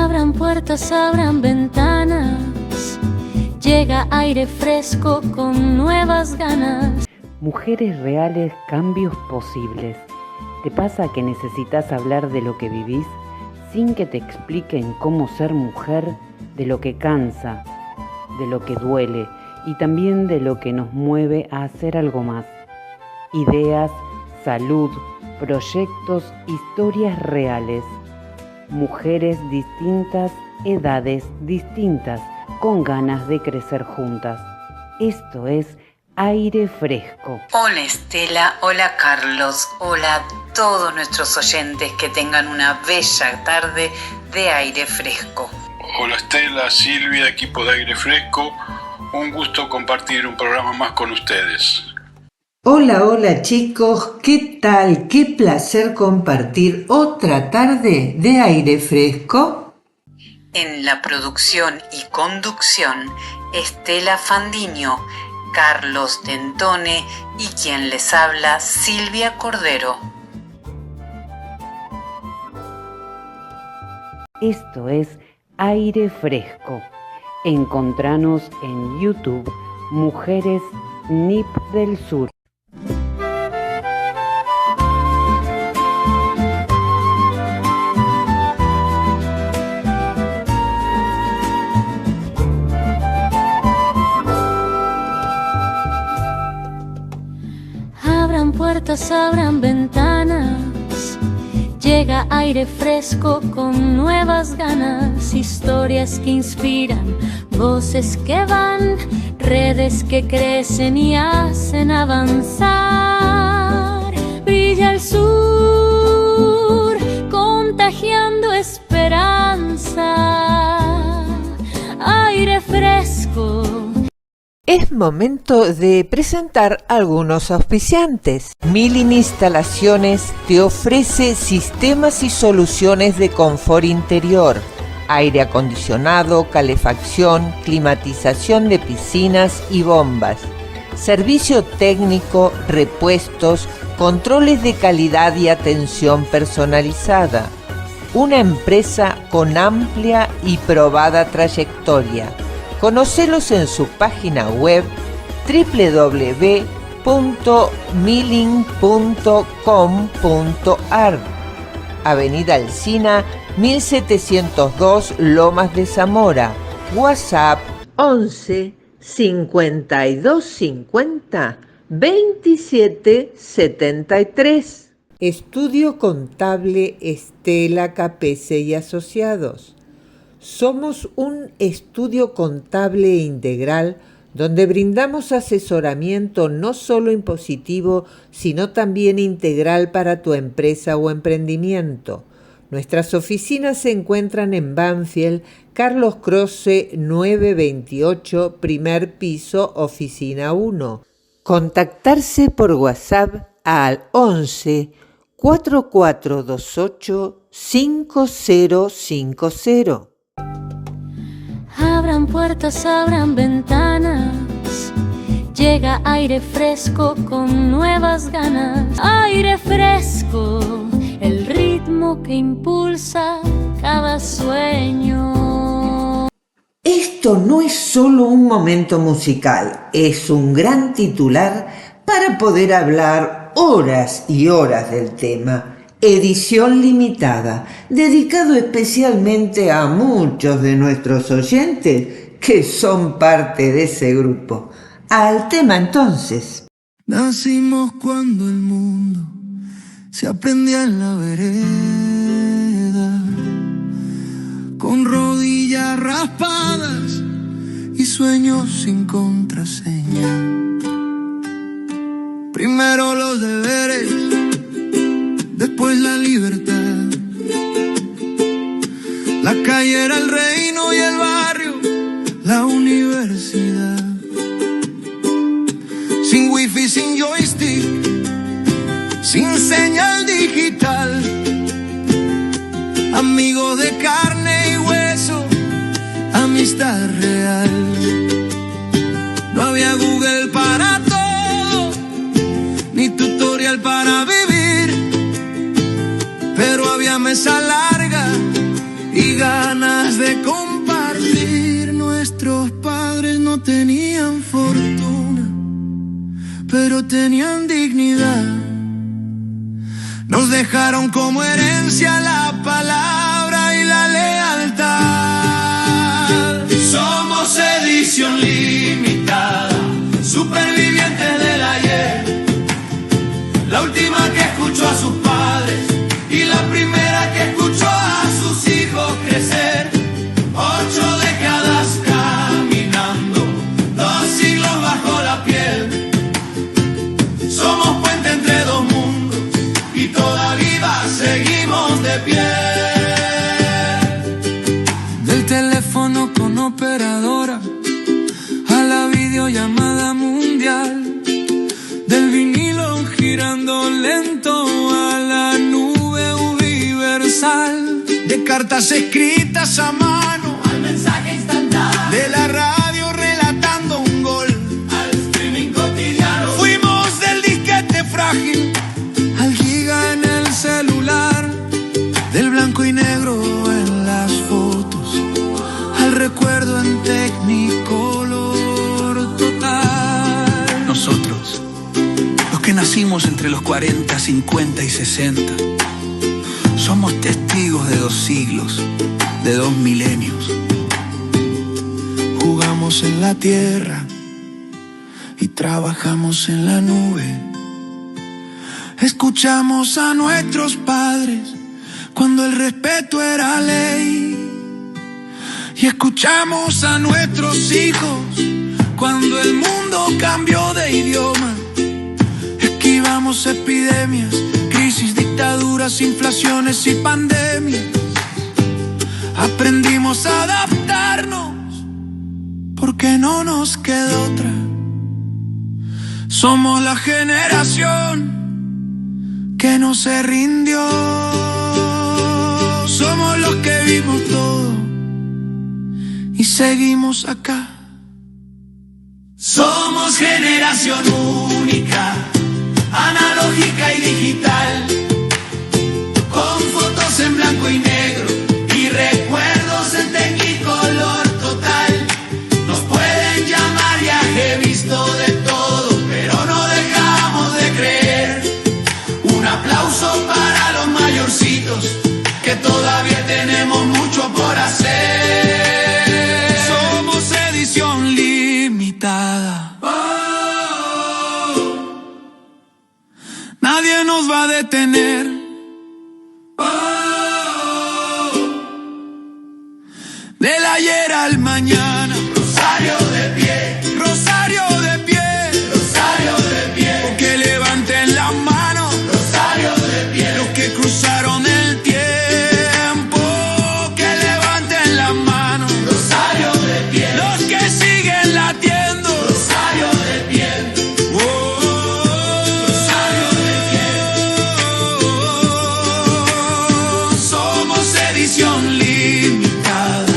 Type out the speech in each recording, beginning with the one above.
Abran puertas, abran ventanas, llega aire fresco con nuevas ganas. Mujeres reales, cambios posibles. ¿Te pasa que necesitas hablar de lo que vivís sin que te expliquen cómo ser mujer, de lo que cansa, de lo que duele y también de lo que nos mueve a hacer algo más? Ideas, salud, proyectos, historias reales. Mujeres distintas, edades distintas, con ganas de crecer juntas. Esto es Aire Fresco. Hola Estela, hola Carlos, hola a todos nuestros oyentes, que tengan una bella tarde de aire fresco. Hola Estela, Silvia, equipo de Aire Fresco, un gusto compartir un programa más con ustedes. Hola chicos, ¿qué tal? Qué placer compartir otra tarde de aire fresco. En la producción y conducción, Estela Fandiño, Carlos Dentone y quien les habla, Silvia Cordero. Esto es Aire Fresco. Encontranos en YouTube, Mujeres NIP del Sur. Abran puertas, abran ventanas, llega aire fresco con nuevas ganas. Historias que inspiran, voces que van, redes que crecen y hacen avanzar. Brilla el sur, contagiando esperanza. Aire fresco. Es momento de presentar algunos auspiciantes. Milling Instalaciones te ofrece sistemas y soluciones de confort interior, aire acondicionado, calefacción, climatización de piscinas y bombas, servicio técnico, repuestos, controles de calidad y atención personalizada. Una empresa con amplia y probada trayectoria. Conocelos en su página web www.milling.com.ar. Avenida Alsina 1702, Lomas de Zamora. WhatsApp 11 52 50 27 73. Estudio Contable Estela Capese y Asociados. Somos un estudio contable integral donde brindamos asesoramiento no solo impositivo, sino también integral para tu empresa o emprendimiento. Nuestras oficinas se encuentran en Banfield, Carlos Croce 928, primer piso, oficina 1. Contactarse por WhatsApp al 11 4428 5050. Abran puertas, abran ventanas, llega aire fresco con nuevas ganas. Aire fresco, el ritmo que impulsa cada sueño. Esto no es solo un momento musical, es un gran titular para poder hablar horas y horas del tema. Edición limitada, dedicado especialmente a muchos de nuestros oyentes que son parte de ese grupo. Al tema entonces. Nacimos cuando el mundo se aprendía en la vereda, con rodillas raspadas y sueños sin contraseña. Primero los deberes, después la libertad. La calle era el reino y el barrio la universidad. Sin wifi, sin joystick, sin señal digital. Amigos de carne y hueso, amistad real. No había Google para todo, ni tutorial para vivir, pero había mesa larga y gas ganas de compartir. Nuestros padres no tenían fortuna, pero tenían dignidad. Nos dejaron como herencia la palabra y la lealtad. Somos edición limitada, supervivientes del ayer. La última que escuchó a sus padres y la primera que escuchó a sus hijos crecer. 8 décadas caminando, 2 siglos bajo la piel. Somos puente entre dos mundos y todavía seguimos de pie. Del teléfono con operadora a la videollamada mundial, del vinilo girando lento a la nube universal, de cartas escritas a mano al mensaje instantáneo, de la radio relatando un gol al streaming cotidiano. Fuimos del disquete frágil al giga en el celular, del blanco y negro en las fotos al recuerdo en Technicolor total. Nosotros, los que nacimos entre los 40, 50 y 60, somos testigos de 2 siglos, de 2 milenios. Jugamos en la tierra y trabajamos en la nube. Escuchamos a nuestros padres cuando el respeto era ley. Y escuchamos a nuestros hijos cuando el mundo cambió de idioma. Esquivamos epidemias, crisis, dictaduras, inflaciones y pandemias. Aprendimos a adaptarnos porque no nos queda otra. Somos la generación que no se rindió. Somos los que vimos todo y seguimos acá. Somos generación única, analógica y digital, con fotos en blanco y negro y recuerdos en Technicolor total. Nos pueden llamar viaje visto de todo, pero no dejamos de creer. Un aplauso para los mayorcitos, que todavía tenemos mucho por hacer. Somos edición limitada. Nadie nos va a detener. Del ayer al mañana. Rosario de pie, Rosario de pie, Rosario de pie. Que levanten las manos. Rosario de pie. Los que cruzaron el tiempo, que levanten las manos. Rosario de pie. Los que siguen latiendo. Rosario de pie. Rosario de pie. Somos edición limitada.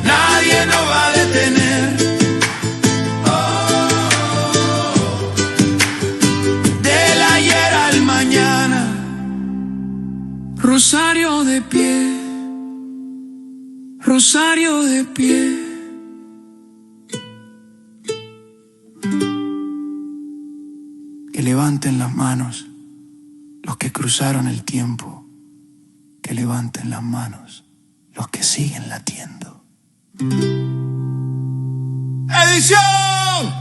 Nadie nos va a detener. Del ayer al mañana. Rosario de pie, Rosario de pie. Que levanten las manos los que cruzaron el tiempo. Que levanten las manos los que siguen latiendo. ¡Edición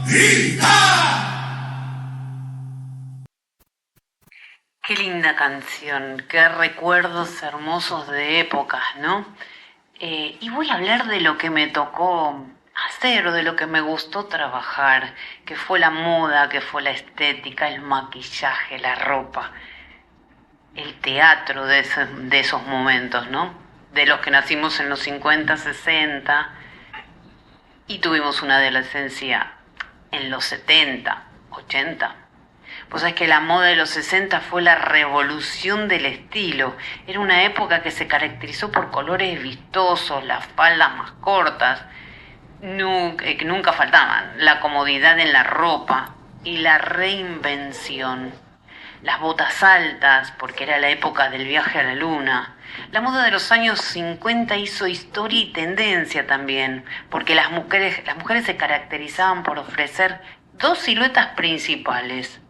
Hija! Qué linda canción, qué recuerdos hermosos de épocas, ¿no? Y voy a hablar de lo que me tocó hacer o de lo que me gustó trabajar, que fue la moda, que fue la estética, el maquillaje, la ropa, el teatro de esos momentos, ¿no? De los que nacimos en los 50, 60 y tuvimos una adolescencia en los 70, 80. Pues es que la moda de los 60 fue la revolución del estilo. Era una época que se caracterizó por colores vistosos, las faldas más cortas, que nunca faltaban, la comodidad en la ropa y la reinvención. las botas altas, porque era la época del viaje a la luna. La moda de los años 50 hizo historia y tendencia también, porque las mujeres se caracterizaban por ofrecer dos siluetas principales.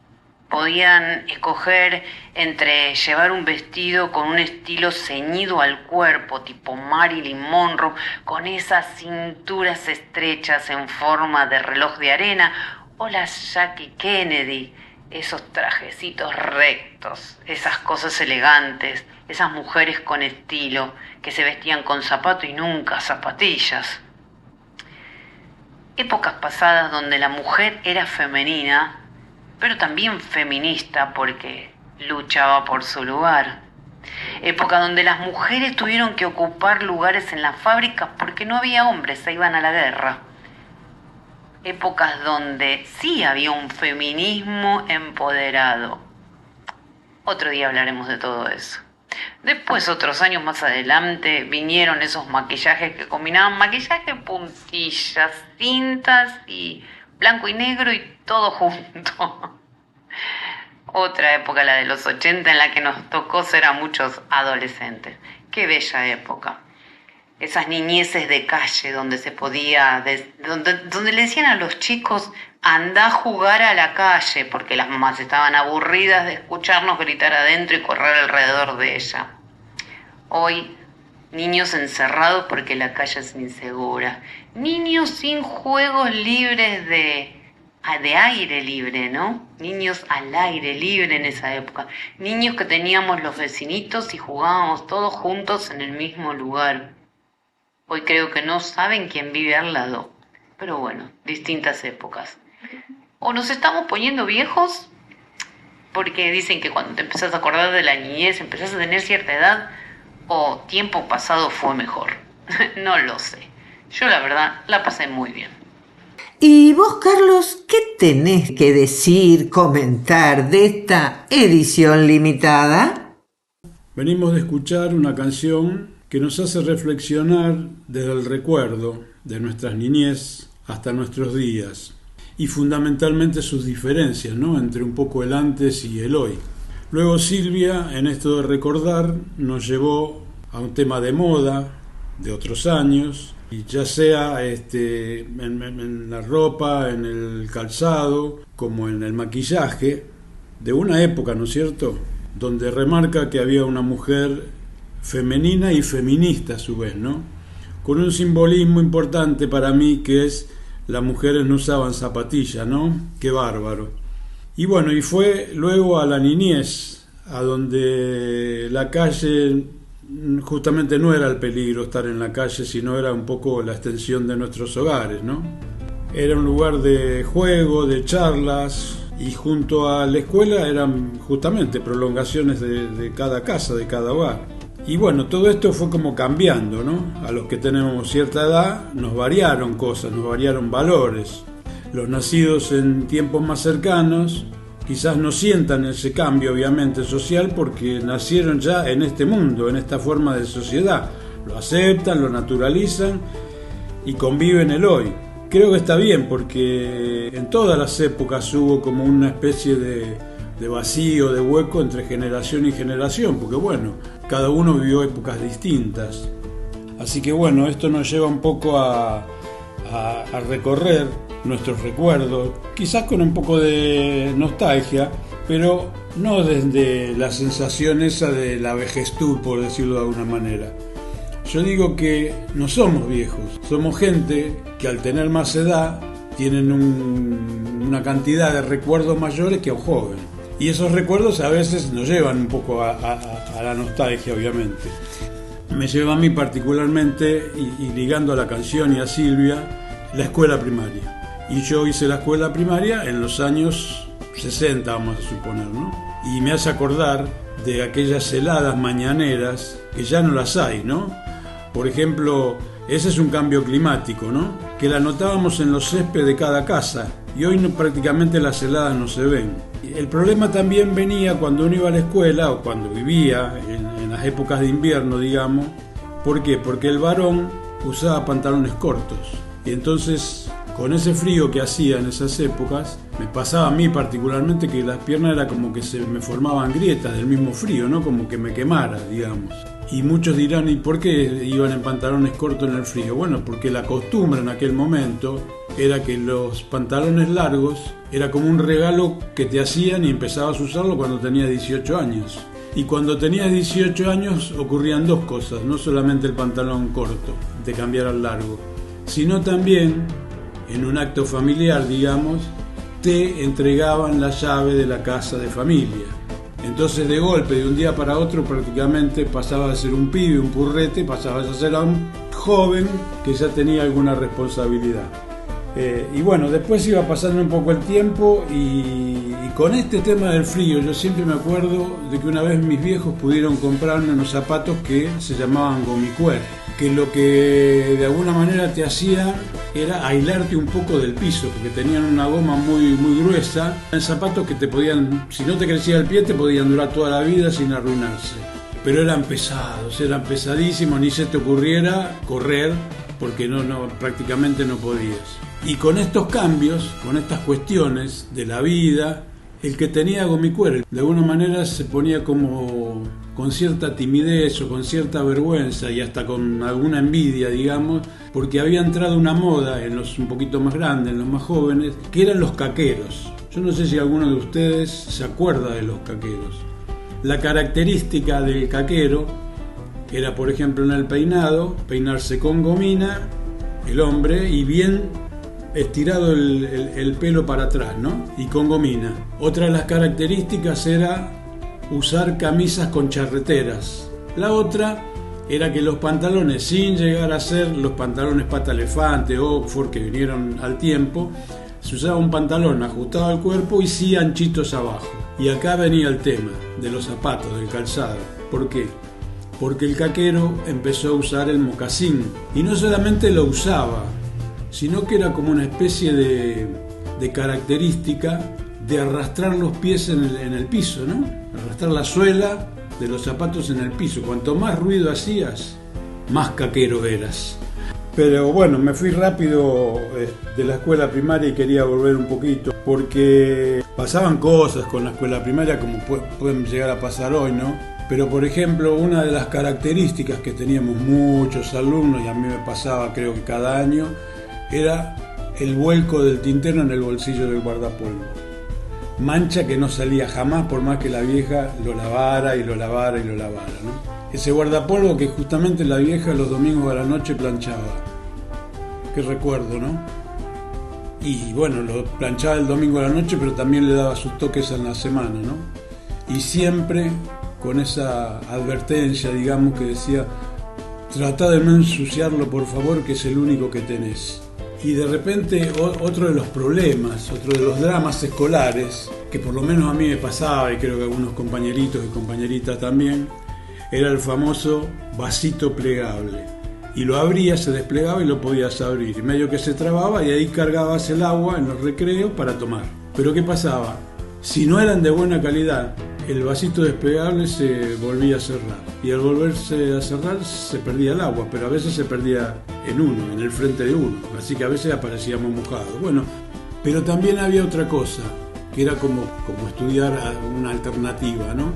Podían escoger entre llevar un vestido con un estilo ceñido al cuerpo, tipo Marilyn Monroe, con esas cinturas estrechas en forma de reloj de arena, o la Jackie Kennedy, esos trajecitos rectos, esas cosas elegantes, esas mujeres con estilo, que se vestían con zapato y nunca zapatillas. Épocas pasadas donde la mujer era femenina, pero también feminista porque luchaba por su lugar. Época donde las mujeres tuvieron que ocupar lugares en las fábricas porque no había hombres, se iban a la guerra. Épocas donde sí había un feminismo empoderado. Otro día hablaremos de todo eso. Después, otros años más adelante, vinieron esos maquillajes que combinaban maquillaje, puntillas, cintas y blanco y negro y todo junto. Otra época, la de los 80, en la que nos tocó ser a muchos adolescentes. Qué bella época. Esas niñeces de calle donde se podía, donde le decían a los chicos, anda a jugar a la calle, porque las mamás estaban aburridas de escucharnos gritar adentro y correr alrededor de ella. Hoy, niños encerrados porque la calle es insegura. Niños sin juegos libres de aire libre, ¿no? Niños al aire libre en esa época. Niños que teníamos los vecinitos y jugábamos todos juntos en el mismo lugar. Hoy creo que no saben quién vive al lado. Pero bueno, distintas épocas. O nos estamos poniendo viejos, porque dicen que cuando te empezás a acordar de la niñez, empezás a tener cierta edad, o tiempo pasado fue mejor. No lo sé. Yo la verdad la pasé muy bien. ¿Y vos, Carlos, qué tenés que decir, comentar de esta edición limitada? Venimos de escuchar una canción que nos hace reflexionar desde el recuerdo de nuestras niñez hasta nuestros días y fundamentalmente sus diferencias, ¿no?, entre un poco el antes y el hoy. Luego Silvia, en esto de recordar, nos llevó a un tema de moda de otros años, y ya sea en la ropa, en el calzado, como en el maquillaje, de una época, ¿no es cierto?, donde remarca que había una mujer femenina y feminista a su vez, ¿no?, con un simbolismo importante para mí, que es las mujeres no usaban zapatillas, ¿no? ¡Qué bárbaro! Y bueno, y fue luego a la niñez, a donde la calle justamente no era el peligro estar en la calle, sino era un poco la extensión de nuestros hogares, ¿no? Era un lugar de juego, de charlas, y junto a la escuela eran justamente prolongaciones de cada casa, de cada hogar. Y bueno, todo esto fue como cambiando, ¿no? A los que tenemos cierta edad nos variaron cosas, nos variaron valores. Los nacidos en tiempos más cercanos quizás no sientan ese cambio, obviamente, social, porque nacieron ya en este mundo, en esta forma de sociedad. Lo aceptan, lo naturalizan y conviven el hoy. Creo que está bien, porque en todas las épocas hubo como una especie de vacío, de hueco entre generación y generación, porque bueno, cada uno vivió épocas distintas. Así que bueno, esto nos lleva un poco a recorrer nuestros recuerdos, quizás con un poco de nostalgia, pero no desde la sensación esa de la vejestud, por decirlo de alguna manera. Yo digo que no somos viejos, somos gente que al tener más edad tienen una cantidad de recuerdos mayores que un joven. Y esos recuerdos a veces nos llevan un poco a la nostalgia, obviamente. Me lleva a mí particularmente, y ligando a la canción y a Silvia, la escuela primaria. Y yo hice la escuela primaria en los años 60, vamos a suponer, ¿no? Y me hace acordar de aquellas heladas mañaneras que ya no las hay, ¿no? Por ejemplo, ese es un cambio climático, ¿no?, que la notábamos en los céspedes de cada casa, y hoy prácticamente las heladas no se ven. El problema también venía cuando uno iba a la escuela, o cuando vivía en las épocas de invierno, digamos. ¿Por qué? Porque el varón usaba pantalones cortos, y entonces con ese frío que hacía en esas épocas, me pasaba a mí particularmente que las piernas era como que se me formaban grietas del mismo frío, ¿no? Como que me quemara, digamos. Y muchos dirán, ¿y por qué iban en pantalones cortos en el frío? Bueno, porque la costumbre en aquel momento era que los pantalones largos era como un regalo que te hacían y empezabas a usarlo cuando tenías 18 años. Y cuando tenías 18 años ocurrían dos cosas, no solamente el pantalón corto, de cambiar al largo, sino también, en un acto familiar, digamos, te entregaban la llave de la casa de familia. Entonces, de golpe, de un día para otro, prácticamente pasabas a ser un pibe, un purrete, pasabas a ser un joven que ya tenía alguna responsabilidad. Y bueno, después iba pasando un poco el tiempo y con este tema del frío, yo siempre me acuerdo de que una vez mis viejos pudieron comprarme unos zapatos que se llamaban gomicuer, que lo que de alguna manera te hacía era aislarte un poco del piso, porque tenían una goma muy gruesa, eran zapatos que te podían, si no te crecía el pie, te podían durar toda la vida sin arruinarse. Pero eran pesados, eran pesadísimos, ni se te ocurriera correr, porque prácticamente no podías. Y con estos cambios, con estas cuestiones de la vida, el que tenía gomicuer de alguna manera se ponía como con cierta timidez o con cierta vergüenza y hasta con alguna envidia, digamos, porque había entrado una moda en los un poquito más grandes, en los más jóvenes, que eran los caqueros. Yo no sé si alguno de ustedes se acuerda de los caqueros. La característica del caquero era, por ejemplo, en el peinado, peinarse con gomina, el hombre, y bien estirado el pelo para atrás, ¿no? Y con gomina. Otra de las características era usar camisas con charreteras. La otra era que los pantalones, sin llegar a ser los pantalones pata elefante o Oxford que vinieron al tiempo, se usaba un pantalón ajustado al cuerpo y sí anchitos abajo. Y acá venía el tema de los zapatos, del calzado. ¿Por qué? Porque el caquero empezó a usar el mocasín. Y no solamente lo usaba, sino que era como una especie de característica de arrastrar los pies en el piso, ¿no? Arrastrar la suela de los zapatos en el piso. Cuanto más ruido hacías, más caquero eras. Pero bueno, me fui rápido de la escuela primaria y quería volver un poquito, porque pasaban cosas con la escuela primaria como pueden llegar a pasar hoy, ¿no? Pero por ejemplo, una de las características que teníamos muchos alumnos, y a mí me pasaba creo que cada año, era el vuelco del tintero en el bolsillo del guardapolvo. Mancha que no salía jamás por más que la vieja lo lavara y lo lavara y lo lavara, ¿no? Ese guardapolvo que justamente la vieja los domingos a la noche planchaba. Qué recuerdo, ¿no? Y bueno, lo planchaba el domingo a la noche, pero también le daba sus toques en la semana, ¿no? Y siempre con esa advertencia, digamos, que decía: trata de no ensuciarlo, por favor, que es el único que tenés. Y de repente otro de los problemas, otro de los dramas escolares, que por lo menos a mí me pasaba, y creo que a algunos compañeritos y compañeritas también, era el famoso vasito plegable. Y lo abrías, se desplegaba y lo podías abrir. Y medio que se trababa y ahí cargabas el agua en los recreos para tomar. Pero ¿qué pasaba? Si no eran de buena calidad, el vasito desplegable se volvía a cerrar. Y al volverse a cerrar se perdía el agua, pero a veces se perdía en el frente de uno. Así que a veces aparecíamos mojados. Bueno, pero también había otra cosa, que era como estudiar una alternativa, ¿no?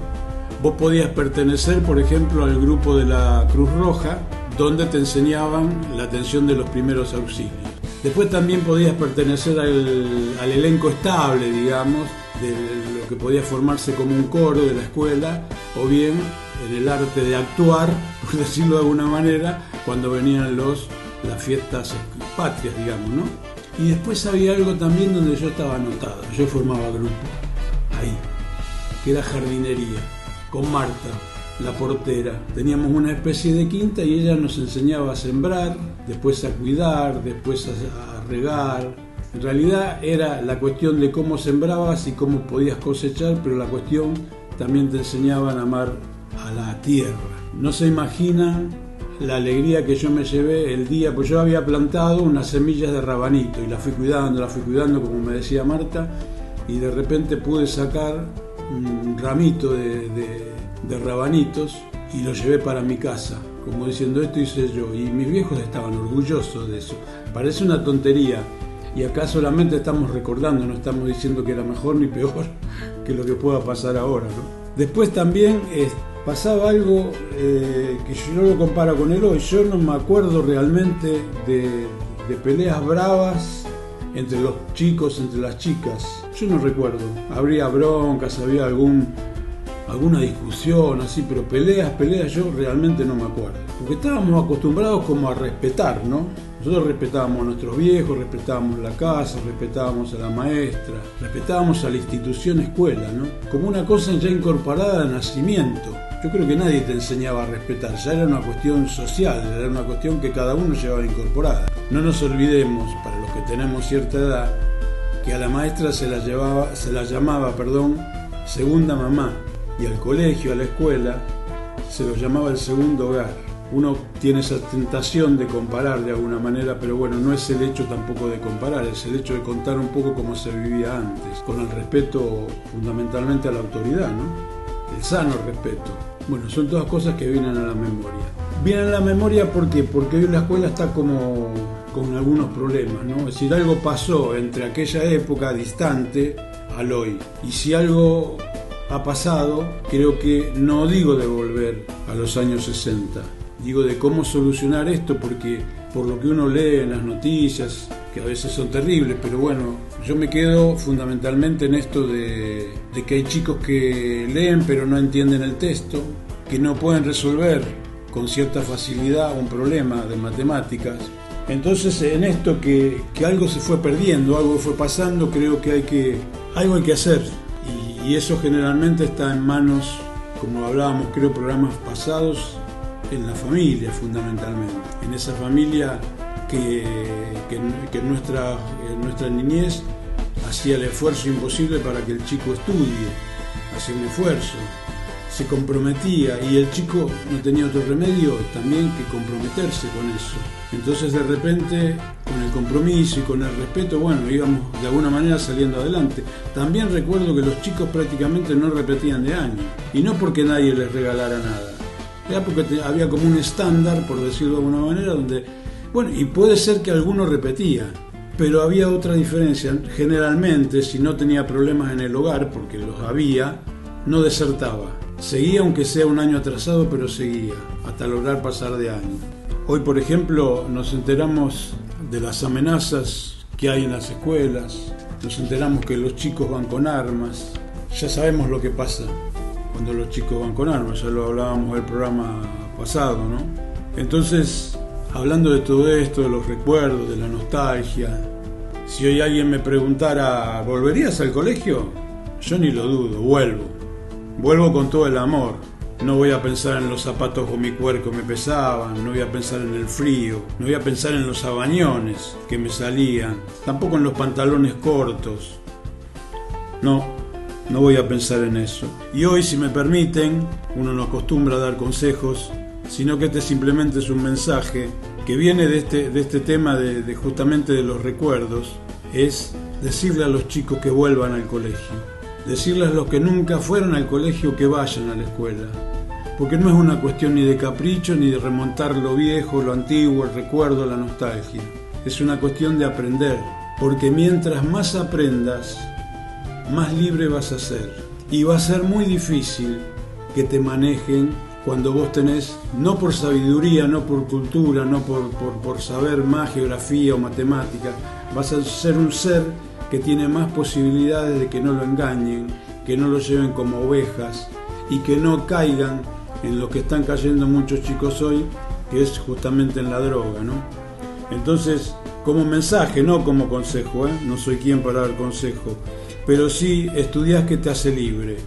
Vos podías pertenecer, por ejemplo, al grupo de la Cruz Roja, donde te enseñaban la atención de los primeros auxilios. Después también podías pertenecer al elenco estable, digamos, de lo que podía formarse como un coro de la escuela, o bien en el arte de actuar, por decirlo de alguna manera, cuando venían las fiestas patrias, digamos, ¿no? Y después había algo también donde yo estaba anotado, yo formaba grupo, ahí, que era jardinería, con Marta, la portera. Teníamos una especie de quinta y ella nos enseñaba a sembrar, después a cuidar, después a regar. En realidad era la cuestión de cómo sembrabas y cómo podías cosechar, pero la cuestión también te enseñaban a amar a la tierra. No se imaginan la alegría que yo me llevé el día, pues yo había plantado unas semillas de rabanito y las fui cuidando como me decía Marta, y de repente pude sacar un ramito de rabanitos y lo llevé para mi casa, como diciendo: esto hice yo. Y mis viejos estaban orgullosos de eso. Parece una tontería, y acá solamente estamos recordando, no estamos diciendo que era mejor ni peor que lo que pueda pasar ahora, ¿no? Después también pasaba algo que yo no lo comparo con el hoy. Yo no me acuerdo realmente de peleas bravas entre los chicos, entre las chicas. Yo no recuerdo. Habría broncas, había alguna discusión así, pero peleas yo realmente no me acuerdo. Porque estábamos acostumbrados como a respetar, ¿no? Nosotros respetábamos a nuestros viejos, respetábamos la casa, respetábamos a la maestra, respetábamos a la institución escuela, ¿no? Como una cosa ya incorporada de nacimiento. Yo creo que nadie te enseñaba a respetar, ya era una cuestión social, era una cuestión que cada uno llevaba incorporada. No nos olvidemos, para los que tenemos cierta edad, que a la maestra se la llamaba segunda mamá, y al colegio, a la escuela, se lo llamaba el segundo hogar. Uno tiene esa tentación de comparar de alguna manera, pero bueno, no es el hecho tampoco de comparar, es el hecho de contar un poco cómo se vivía antes, con el respeto fundamentalmente a la autoridad, ¿no? El sano respeto. Bueno, son todas cosas que vienen a la memoria. Vienen a la memoria ¿por qué? Porque hoy la escuela está como con algunos problemas, ¿no? Es decir, algo pasó entre aquella época distante al hoy. Y si algo ha pasado, creo que no digo de volver a los años 60, digo de cómo solucionar esto, porque por lo que uno lee en las noticias, que a veces son terribles, pero bueno, yo me quedo fundamentalmente en esto de que hay chicos que leen pero no entienden el texto, que no pueden resolver con cierta facilidad un problema de matemáticas. Entonces en esto que algo se fue perdiendo, algo fue pasando, creo que algo hay que hacer, y eso generalmente está en manos, como hablábamos creo programas pasados, en la familia fundamentalmente, en esa familia que en nuestra niñez hacía el esfuerzo imposible para que el chico estudie, hacía un esfuerzo, se comprometía, y el chico no tenía otro remedio también que comprometerse con eso. Entonces de repente, con el compromiso y con el respeto, bueno, íbamos de alguna manera saliendo adelante. También recuerdo que los chicos prácticamente no repetían de año, y no porque nadie les regalara nada, era porque había como un estándar, por decirlo de alguna manera, donde, bueno, y puede ser que alguno repetía, pero había otra diferencia. Generalmente, si no tenía problemas en el hogar, porque los había, no desertaba. Seguía aunque sea un año atrasado, pero seguía, hasta lograr pasar de año. Hoy, por ejemplo, nos enteramos de las amenazas que hay en las escuelas, nos enteramos que los chicos van con armas, ya sabemos lo que pasa cuando los chicos van con armas, ya lo hablábamos en el programa pasado, ¿no? Entonces, hablando de todo esto, de los recuerdos, de la nostalgia, si hoy alguien me preguntara, ¿volverías al colegio? Yo ni lo dudo, vuelvo con todo el amor. No voy a pensar en los zapatos con mi cuerpo me pesaban, no voy a pensar en el frío, no voy a pensar en los sabañones que me salían, tampoco en los pantalones cortos. No voy a pensar en eso. Y hoy, si me permiten, uno no acostumbra a dar consejos, sino que este simplemente es un mensaje que viene de este tema de justamente de los recuerdos, es decirle a los chicos que vuelvan al colegio, decirles a los que nunca fueron al colegio que vayan a la escuela, porque no es una cuestión ni de capricho, ni de remontar lo viejo, lo antiguo, el recuerdo, la nostalgia. Es una cuestión de aprender, porque mientras más aprendas, más libre vas a ser. Y va a ser muy difícil que te manejen cuando vos tenés, no por sabiduría, no por cultura, no por saber más geografía o matemática, vas a ser un ser que tiene más posibilidades de que no lo engañen, que no lo lleven como ovejas y que no caigan en lo que están cayendo muchos chicos hoy, que es justamente en la droga, ¿no? Entonces, como mensaje, no como consejo, no soy quien para dar consejo, pero sí estudiás, que te hace libre.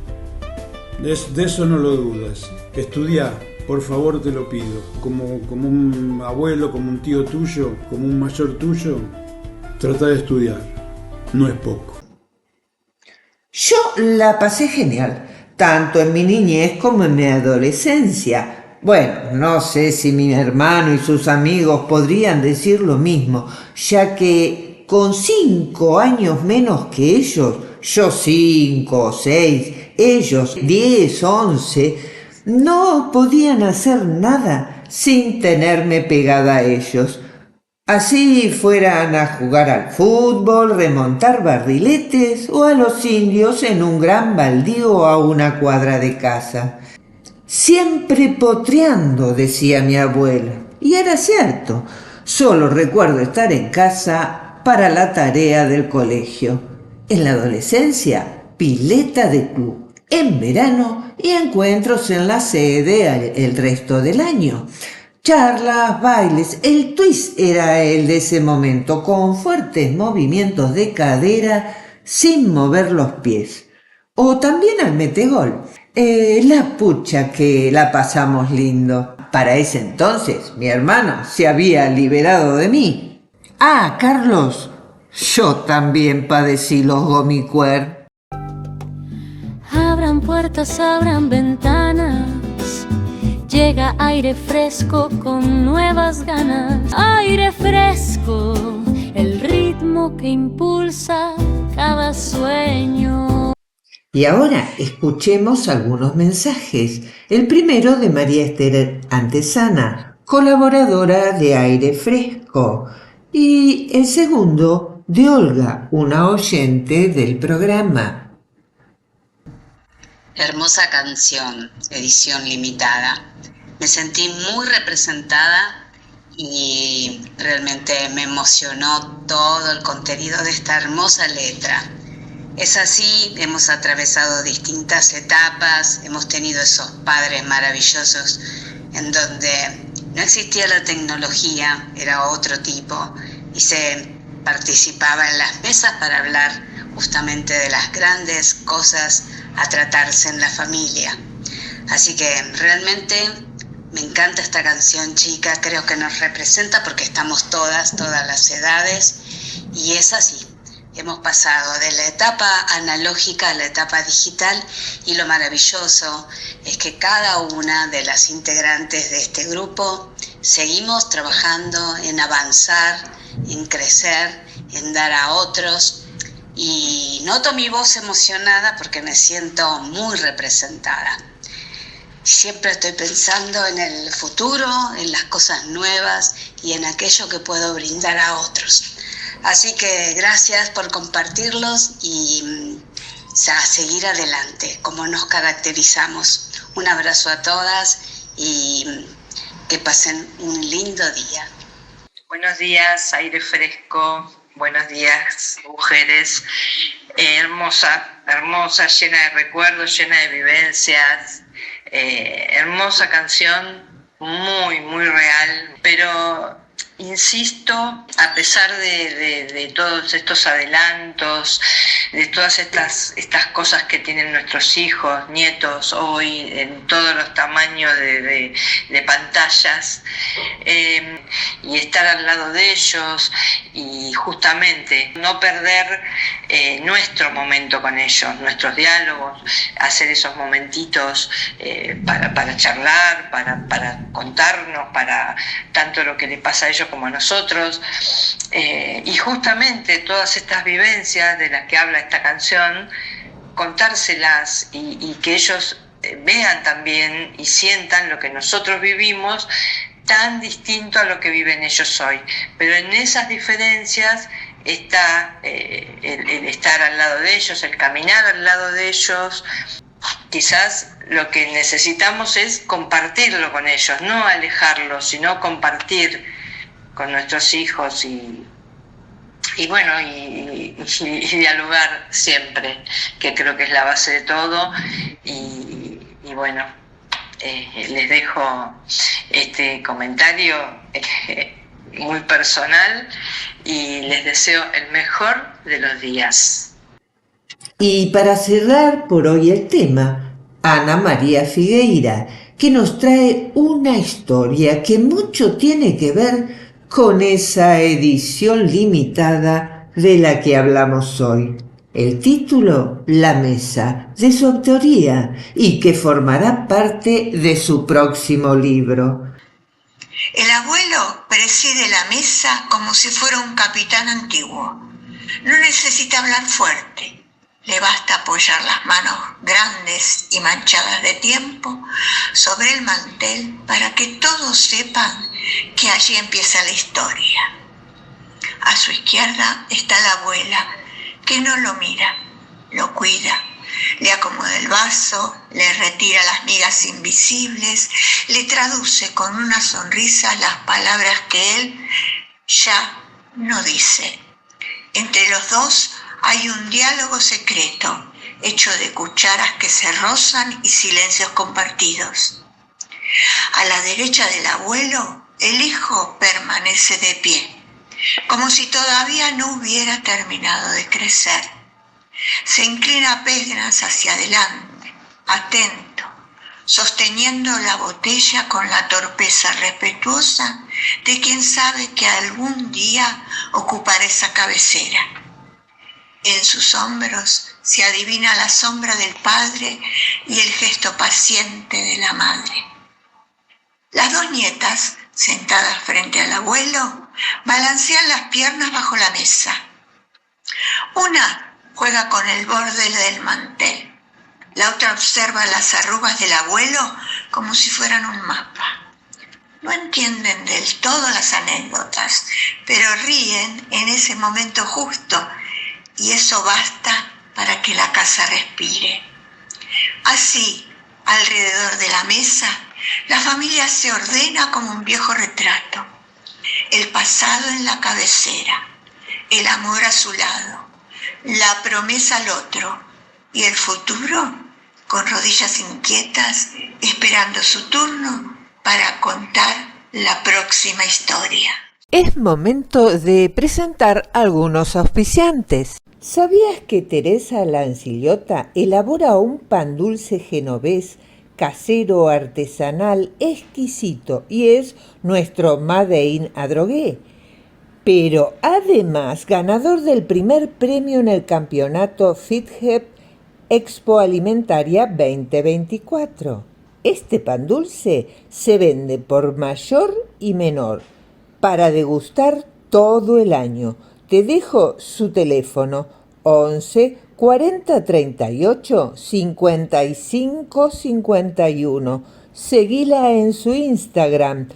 De eso no lo dudas. Estudiá, por favor, te lo pido. Como un abuelo, como un tío tuyo, como un mayor tuyo, trata de estudiar. No es poco. Yo la pasé genial, tanto en mi niñez como en mi adolescencia. Bueno, no sé si mi hermano y sus amigos podrían decir lo mismo, ya que con 5 años menos que ellos, yo 5 o 6, ellos 10, 11, no podían hacer nada sin tenerme pegada a ellos. Así fueran a jugar al fútbol, remontar barriletes o a los indios en un gran baldío a una cuadra de casa. Siempre potreando, decía mi abuela. Y era cierto, solo recuerdo estar en casa para la tarea del colegio. En la adolescencia, pileta de club. En verano y encuentros en la sede el resto del año. Charlas, bailes, el twist era el de ese momento, con fuertes movimientos de cadera sin mover los pies. O también al metegol. La pucha que la pasamos lindo. Para ese entonces mi hermano se había liberado de mí. Ah, Carlos, yo también padecí los gomicuer. Abran puertas, abran ventanas. Llega aire fresco con nuevas ganas. Aire fresco, el ritmo que impulsa cada sueño. Y ahora escuchemos algunos mensajes. El primero de María Esther Antesana, colaboradora de Aire Fresco. Y el segundo de Olga, una oyente del programa. Hermosa canción, edición limitada. Me sentí muy representada y realmente me emocionó todo el contenido de esta hermosa letra. Es así, hemos atravesado distintas etapas, hemos tenido esos padres maravillosos en donde no existía la tecnología, era otro tipo, y se participaba en las mesas para hablar justamente de las grandes cosas a tratarse en la familia. Así que realmente me encanta esta canción, chica, creo que nos representa porque estamos todas las edades, y es así. Hemos pasado de la etapa analógica a la etapa digital, y lo maravilloso es que cada una de las integrantes de este grupo seguimos trabajando en avanzar, en crecer, en dar a otros, y noto mi voz emocionada porque me siento muy representada. Siempre estoy pensando en el futuro, en las cosas nuevas y en aquello que puedo brindar a otros. Así que gracias por compartirlos y a seguir adelante, como nos caracterizamos. Un abrazo a todas y que pasen un lindo día. Buenos días, aire fresco. Buenos días, mujeres. Hermosa, llena de recuerdos, llena de vivencias. Hermosa canción, muy real, pero insisto, a pesar de todos estos adelantos, de todas estas cosas que tienen nuestros hijos, nietos hoy, en todos los tamaños de pantallas, y estar al lado de ellos y justamente no perder nuestro momento con ellos, nuestros diálogos, hacer esos momentitos para charlar, para contarnos, para tanto lo que le pasa a ellos como a nosotros, y justamente todas estas vivencias de las que habla esta canción, contárselas y que ellos vean también y sientan lo que nosotros vivimos, tan distinto a lo que viven ellos hoy. Pero en esas diferencias está el estar al lado de ellos, el caminar al lado de ellos. Quizás lo que necesitamos es compartirlo con ellos, no alejarlos, sino compartir con nuestros hijos y dialogar siempre, que creo que es la base de todo. Y bueno, les dejo este comentario muy personal y les deseo el mejor de los días. Y para cerrar por hoy el tema, Ana María Figueira, que nos trae una historia que mucho tiene que ver con esa edición limitada de la que hablamos hoy. El título, La Mesa, de su autoría, y que formará parte de su próximo libro. El abuelo preside la mesa como si fuera un capitán antiguo. No necesita hablar fuerte. Le basta apoyar las manos grandes y manchadas de tiempo sobre el mantel para que todos sepan que allí empieza la historia. A su izquierda está la abuela, que no lo mira, lo cuida. Le acomoda el vaso, le retira las migas invisibles, le traduce con una sonrisa las palabras que él ya no dice. Entre los dos hay un diálogo secreto, hecho de cucharas que se rozan y silencios compartidos. A la derecha del abuelo, el hijo permanece de pie, como si todavía no hubiera terminado de crecer. Se inclina apenas hacia adelante, atento, sosteniendo la botella con la torpeza respetuosa de quien sabe que algún día ocupará esa cabecera. En sus hombros se adivina la sombra del padre y el gesto paciente de la madre. Las dos nietas, sentadas frente al abuelo, balancean las piernas bajo la mesa. Una juega con el borde del mantel. La otra observa las arrugas del abuelo como si fueran un mapa. No entienden del todo las anécdotas, pero ríen en ese momento justo, y eso basta para que la casa respire. Así, alrededor de la mesa, la familia se ordena como un viejo retrato. El pasado en la cabecera, el amor a su lado, la promesa al otro y el futuro con rodillas inquietas esperando su turno para contar la próxima historia. Es momento de presentar algunos auspiciantes. ¿Sabías que Teresa Lancillota elabora un pan dulce genovés casero artesanal exquisito y es nuestro Made in Adrogué? Pero además ganador del primer premio en el campeonato FitHep Expo Alimentaria 2024. Este pan dulce se vende por mayor y menor para degustar todo el año. Te dejo su teléfono 11 40 38 55 51. Seguila en su Instagram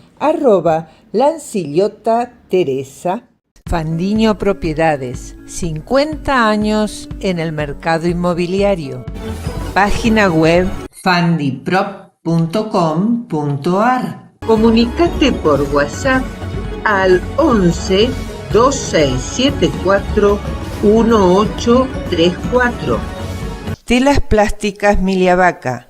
@Lancillota Teresa. Fandiño Propiedades, 50 años en el mercado inmobiliario. Página web fandiprop.com.ar. Comunícate por WhatsApp al 11 2674 1834. Telas plásticas Miliavaca.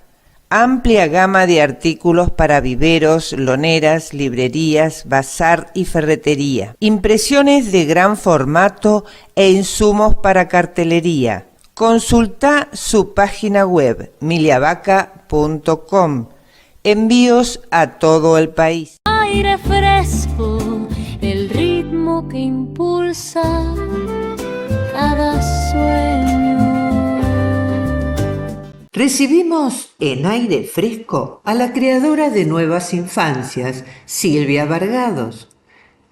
Amplia gama de artículos para viveros, loneras, librerías, bazar y ferretería. Impresiones de gran formato e insumos para cartelería. Consulta su página web miliavaca.com. Envíos a todo el país. Aire fresco, el ritmo que impulsa cada sueño. Recibimos en Aire Fresco a la creadora de Nuevas Infancias, Silvia Vargados.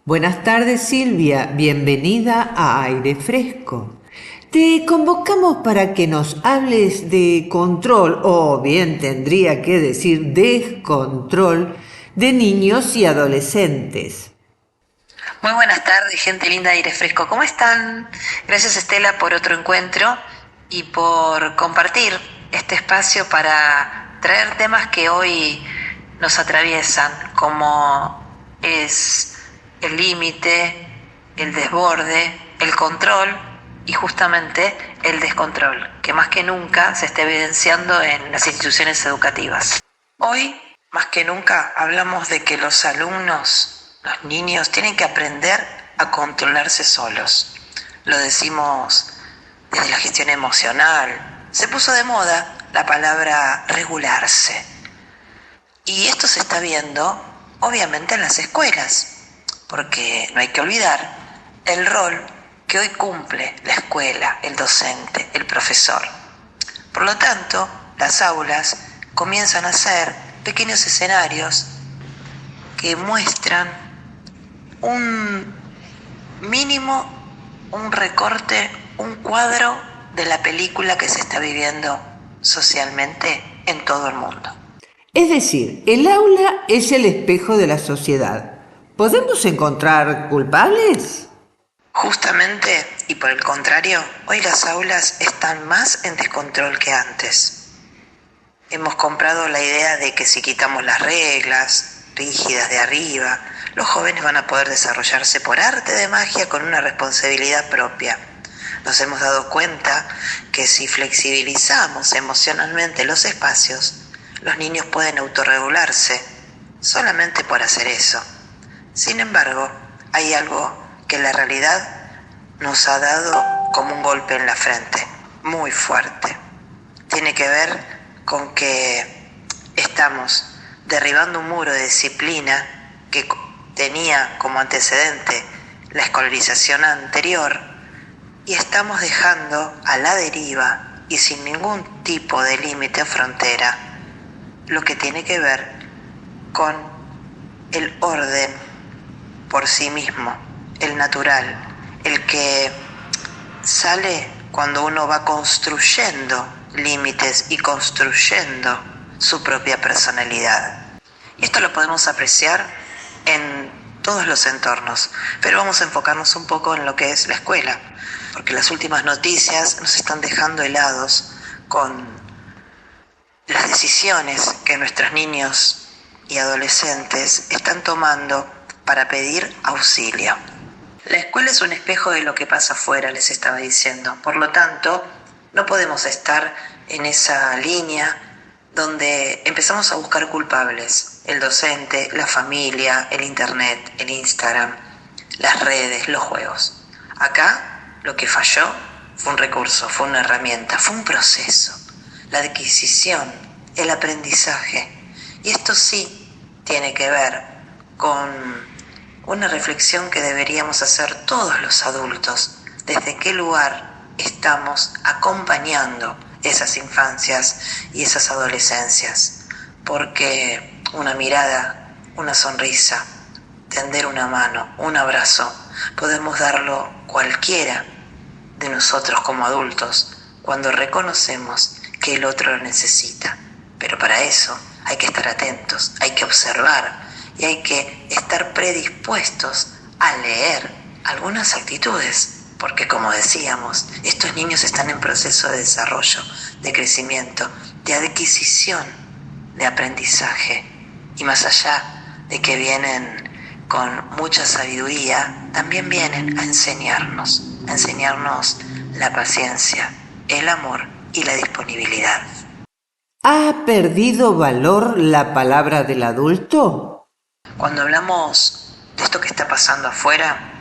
Buenas tardes, Silvia, bienvenida a Aire Fresco. Te convocamos para que nos hables de control, o bien tendría que decir descontrol, de niños y adolescentes. Muy buenas tardes, gente linda de Aire Fresco. ¿Cómo están? Gracias, Estela, por otro encuentro y por compartir este espacio para traer temas que hoy nos atraviesan, como es el límite, el desborde, el control y justamente el descontrol, que más que nunca se está evidenciando en las instituciones educativas. Hoy, más que nunca, hablamos de que los alumnos, los niños, tienen que aprender a controlarse solos. Lo decimos desde la gestión emocional. Se puso de moda la palabra regularse. Y esto se está viendo, obviamente, en las escuelas, porque no hay que olvidar el rol que hoy cumple la escuela, el docente, el profesor. Por lo tanto, las aulas comienzan a ser pequeños escenarios que muestran un mínimo, un recorte, un cuadro de la película que se está viviendo socialmente en todo el mundo. Es decir, el aula es el espejo de la sociedad. ¿Podemos encontrar culpables? Justamente, y por el contrario, hoy las aulas están más en descontrol que antes. Hemos comprado la idea de que si quitamos las reglas rígidas de arriba, los jóvenes van a poder desarrollarse por arte de magia con una responsabilidad propia. Nos hemos dado cuenta que si flexibilizamos emocionalmente los espacios, los niños pueden autorregularse solamente por hacer eso. Sin embargo, hay algo que la realidad nos ha dado como un golpe en la frente, muy fuerte. Tiene que ver con que estamos derribando un muro de disciplina que tenía como antecedente la escolarización anterior y estamos dejando a la deriva y sin ningún tipo de límite o frontera lo que tiene que ver con el orden por sí mismo, el natural, el que sale cuando uno va construyendo límites y construyendo su propia personalidad. Y esto lo podemos apreciar en todos los entornos, pero vamos a enfocarnos un poco en lo que es la escuela, porque las últimas noticias nos están dejando helados con las decisiones que nuestros niños y adolescentes están tomando para pedir auxilio. La escuela es un espejo de lo que pasa afuera, les estaba diciendo. Por lo tanto, no podemos estar en esa línea donde empezamos a buscar culpables. El docente, la familia, el internet, el Instagram, las redes, los juegos. Acá lo que falló fue un recurso, fue una herramienta, fue un proceso. La adquisición, el aprendizaje. Y esto sí tiene que ver con una reflexión que deberíamos hacer todos los adultos. ¿Desde qué lugar estamos acompañando esas infancias y esas adolescencias? Porque una mirada, una sonrisa, tender una mano, un abrazo, podemos darlo cualquiera de nosotros como adultos cuando reconocemos que el otro lo necesita. Pero para eso hay que estar atentos, hay que observar y hay que estar predispuestos a leer algunas actitudes, porque como decíamos, estos niños están en proceso de desarrollo, de crecimiento, de adquisición, de aprendizaje, y más allá de que vienen con mucha sabiduría, también vienen a enseñarnos la paciencia, el amor y la disponibilidad. ¿Ha perdido valor la palabra del adulto? Cuando hablamos de esto que está pasando afuera,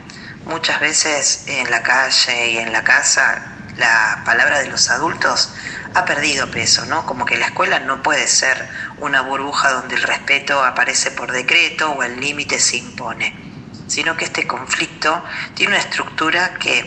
muchas veces en la calle y en la casa, la palabra de los adultos ha perdido peso, ¿no? Como que la escuela no puede ser una burbuja donde el respeto aparece por decreto o el límite se impone, sino que este conflicto tiene una estructura que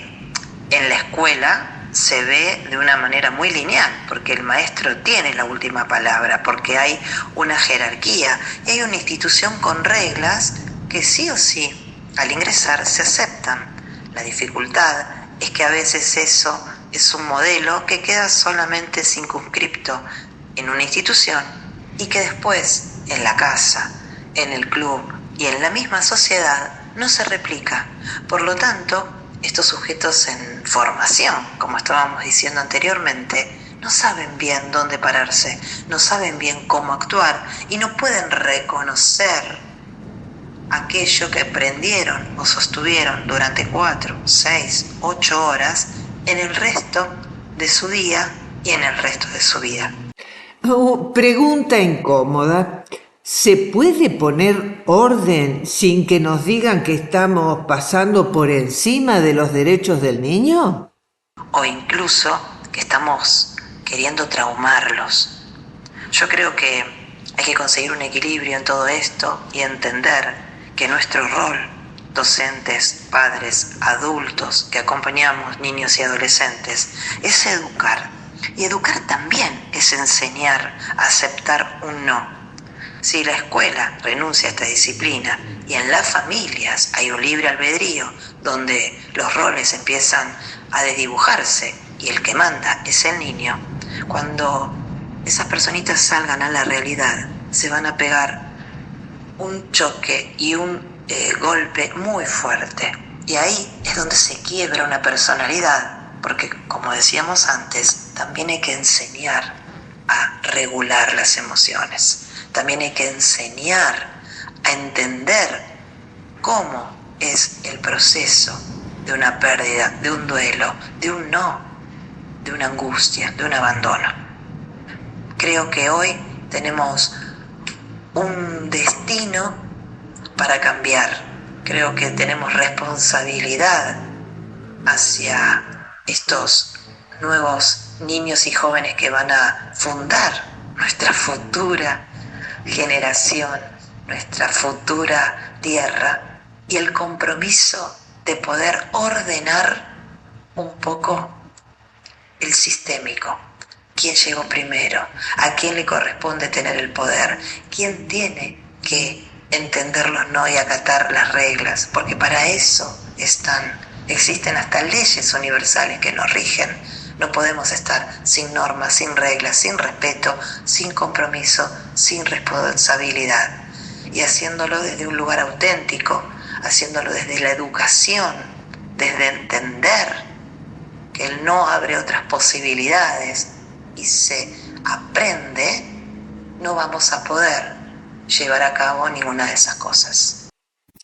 en la escuela se ve de una manera muy lineal, porque el maestro tiene la última palabra, porque hay una jerarquía y hay una institución con reglas que sí o sí al ingresar se aceptan. La dificultad es que a veces eso es un modelo que queda solamente circunscripto en una institución y que después en la casa, en el club y en la misma sociedad no se replica. Por lo tanto, estos sujetos en formación, como estábamos diciendo anteriormente, no saben bien dónde pararse, no saben bien cómo actuar y no pueden reconocer aquello que aprendieron o sostuvieron durante 4, 6, 8 horas en el resto de su día y en el resto de su vida. Pregunta incómoda. ¿Se puede poner orden sin que nos digan que estamos pasando por encima de los derechos del niño? O incluso que estamos queriendo traumarlos. Yo creo que hay que conseguir un equilibrio en todo esto y entender que nuestro rol, docentes, padres, adultos que acompañamos niños y adolescentes, es educar. Y educar también es enseñar a aceptar un no. Si la escuela renuncia a esta disciplina y en las familias hay un libre albedrío donde los roles empiezan a desdibujarse y el que manda es el niño, cuando esas personitas salgan a la realidad se van a pegar un choque y un golpe muy fuerte. Y ahí es donde se quiebra una personalidad, porque como decíamos antes, también hay que enseñar a regular las emociones. También hay que enseñar a entender cómo es el proceso de una pérdida, de un duelo, de un no, de una angustia, de un abandono. Creo que hoy tenemos un destino para cambiar. Creo que tenemos responsabilidad hacia estos nuevos niños y jóvenes que van a fundar nuestra futura generación, nuestra futura tierra, y el compromiso de poder ordenar un poco el sistémico. ¿Quién llegó primero? ¿A quién le corresponde tener el poder? ¿Quién tiene que entender los no y acatar las reglas? Porque para eso existen hasta leyes universales que nos rigen. No podemos estar sin normas, sin reglas, sin respeto, sin compromiso, sin responsabilidad. Y haciéndolo desde un lugar auténtico, haciéndolo desde la educación, desde entender que el no abre otras posibilidades y se aprende, no vamos a poder llevar a cabo ninguna de esas cosas.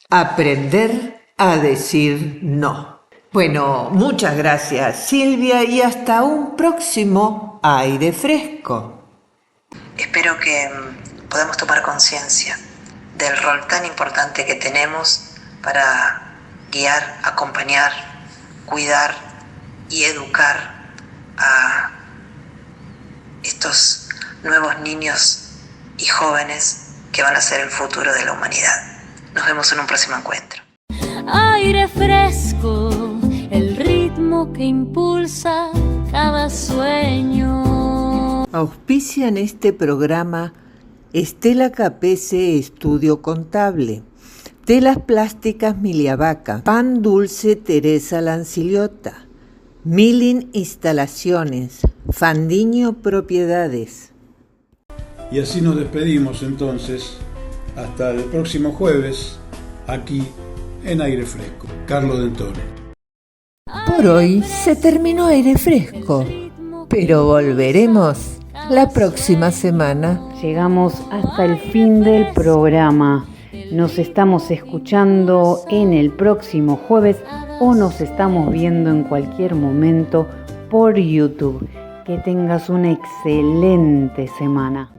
Aprender a decir no. Bueno, muchas gracias, Silvia, y hasta un próximo Aire Fresco. Espero que podamos tomar conciencia del rol tan importante que tenemos para guiar, acompañar, cuidar y educar a estos nuevos niños y jóvenes que van a ser el futuro de la humanidad. Nos vemos en un próximo encuentro. Aire fresco, el ritmo que impulsa cada sueño. Auspician este programa Estela Capese Estudio Contable, Telas Plásticas Miliavaca, Pan Dulce Teresa Lanciliota, Milling Instalaciones, Fandiño Propiedades. Y así nos despedimos entonces, hasta el próximo jueves, aquí en Aire Fresco. Carlos Dentone. Por hoy se terminó Aire Fresco, pero volveremos la próxima semana. Llegamos hasta el fin del programa. Nos estamos escuchando en el próximo jueves o nos estamos viendo en cualquier momento por YouTube. Que tengas una excelente semana.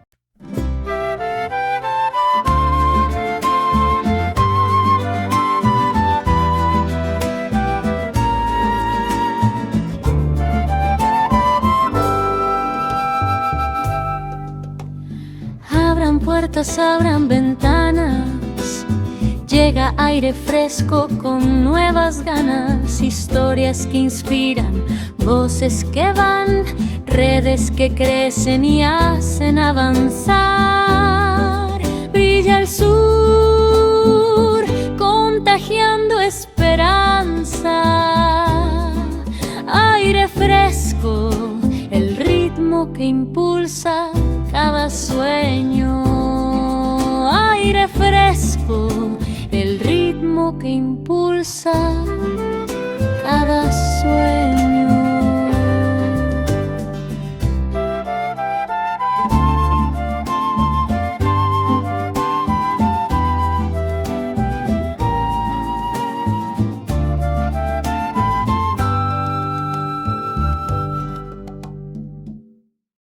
Abran puertas, abran ventanas, llega aire fresco con nuevas ganas, historias que inspiran, voces que van, redes que crecen y hacen avanzar. Brilla el sur, contagiando esperanza. Aire fresco, el ritmo que impulsa cada sueño. Aire fresco, el ritmo que impulsa